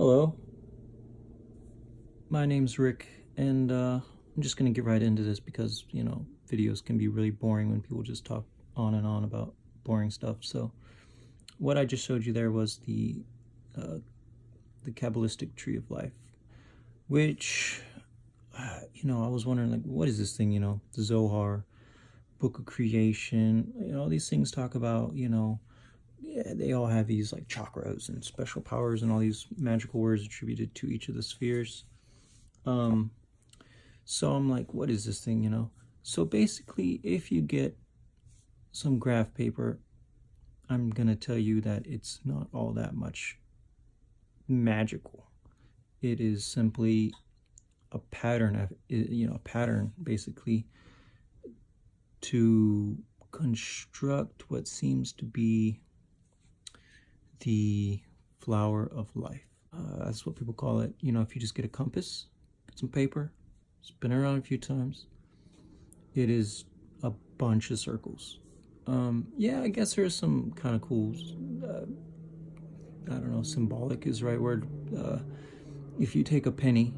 Hello, my name's Rick, and I'm just gonna get right into this because, videos can be really boring when people just talk on and on about boring stuff. So, what I just showed you there was uh, the Kabbalistic tree of life, which, I was wondering, like, what is this thing? The Zohar, Book of Creation, all these things talk about, yeah, they all have these like chakras and special powers and all these magical words attributed to each of the spheres. Um, so I'm like, what is this thing? So basically, if you get some graph paper, I'm gonna tell you that it's not all that much magical. It is simply a pattern of, a pattern basically to construct what seems to be the flower of life. That's what people call it. If you just get a compass, get some paper, spin it around a few times, it is a bunch of circles. Yeah, I guess there's some kind of cool, I don't know, symbolic is the right word. If you take a penny,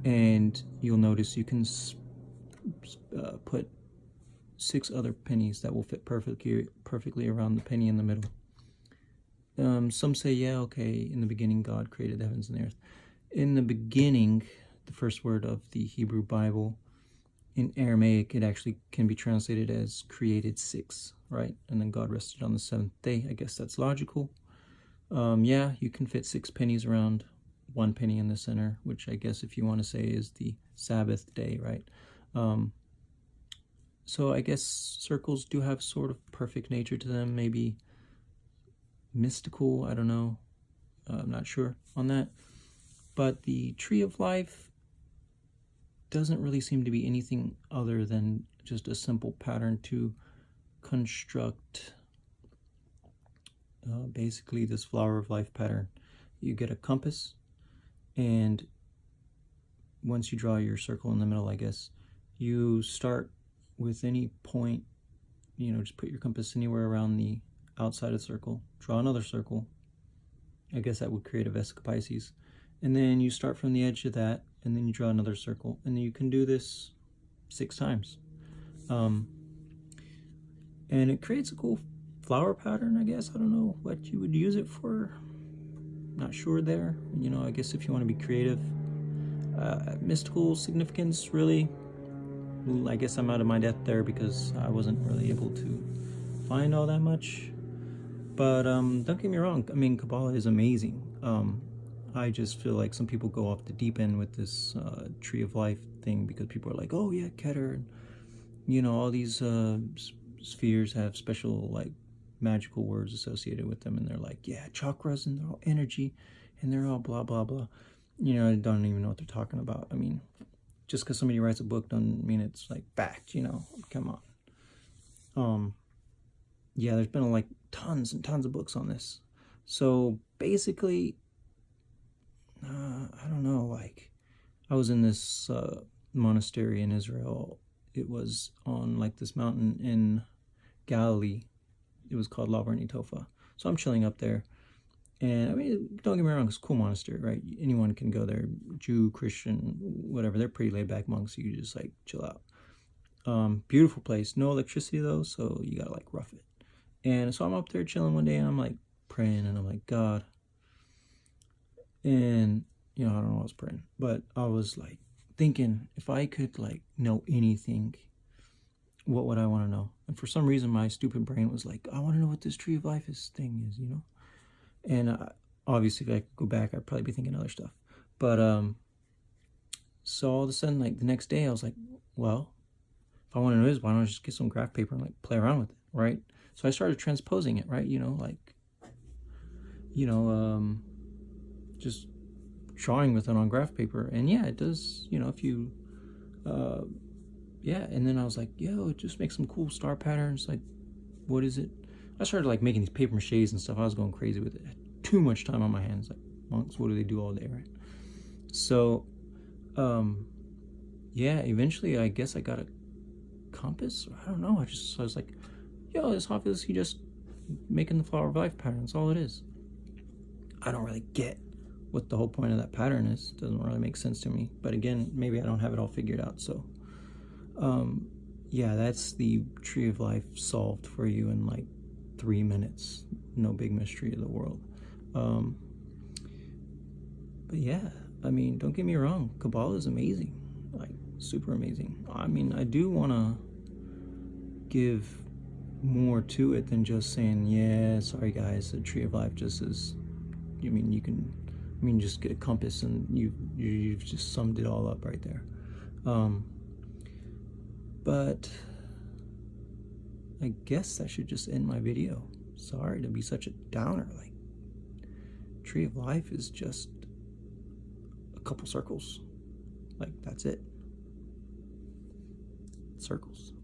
and you'll notice you can put 6 other pennies that will fit perfectly around the penny in the middle. Some say, yeah, okay, in the beginning God created the heavens and the earth. In the beginning, the first word of the Hebrew Bible, in Aramaic, it actually can be translated as created 6, right? And then God rested on the 7th day. I guess that's logical. Yeah, you can fit 6 pennies around 1 penny in the center, which I guess if you want to say is the Sabbath day, right? So I guess circles do have sort of perfect nature to them, maybe mystical, I don't know. I'm not sure on that. But the tree of life doesn't really seem to be anything other than just a simple pattern to construct basically this flower of life pattern. You get a compass, and once you draw your circle in the middle, I guess, you start with any point, just put your compass anywhere around the outside of the circle, draw another circle. I guess that would create a Vesica Pisces. And then you start from the edge of that, and then you draw another circle. And then you can do this 6 times. And it creates a cool flower pattern, I guess. I don't know what you would use it for. Not sure there. I guess if you want to be creative. Mystical significance, really. I guess I'm out of my depth there because I wasn't really able to find all that much. But don't get me wrong, I mean, Kabbalah is amazing. I just feel like some people go off the deep end with this tree of life thing because people are like, oh yeah, Keter, and all these spheres have special like magical words associated with them, and they're like, yeah, chakras, and they're all energy, and they're all blah blah blah. I don't even know what they're talking about. I mean, just because somebody writes a book doesn't mean it's like fact, come on. Yeah, there's been like tons and tons of books on this. So basically, I don't know, like, I was in this monastery in Israel. It was on like this mountain in Galilee. It was called La Tofa. So I'm chilling up there. And I mean, don't get me wrong, it's a cool monastery, right? Anyone can go there, Jew, Christian, whatever. They're pretty laid back monks. So you just like chill out. Beautiful place. No electricity though, so you gotta like rough it. And so I'm up there chilling one day, and I'm like praying, and I'm like, God. And I don't know what I was praying, but I was like thinking, if I could like know anything, what would I want to know? And for some reason, my stupid brain was like, I want to know what this tree of life thing is, And obviously, if I could go back, I'd probably be thinking other stuff. But so all of a sudden, like the next day, I was like, well, if I want to know this, why don't I just get some graph paper and like play around with it, right? So I started transposing it, right? Just drawing with it on graph paper. And yeah, it does, if you, yeah. And then I was like, yo, it just makes some cool star patterns. Like, what is it? I started like making these paper maches and stuff. I was going crazy with it. I had too much time on my hands. Like, monks, what do they do all day, right? So, yeah, eventually I guess I got a compass. I don't know. I was like, yo, this office, he just making the flower of life pattern. That's all it is. I don't really get what the whole point of that pattern is. Doesn't really make sense to me. But again, maybe I don't have it all figured out. So, yeah, that's the Tree of Life solved for you in like 3 minutes. No big mystery of the world. But yeah, I mean, don't get me wrong. Kabbalah is amazing. Like, super amazing. I mean, I do want to give more to it than just saying, yeah, sorry guys, the Tree of Life just is, you can just get a compass and you've just summed it all up right there. But I guess I should just end my video. Sorry to be such a downer. Like, Tree of Life is just a couple circles. Like, that's it. Circles.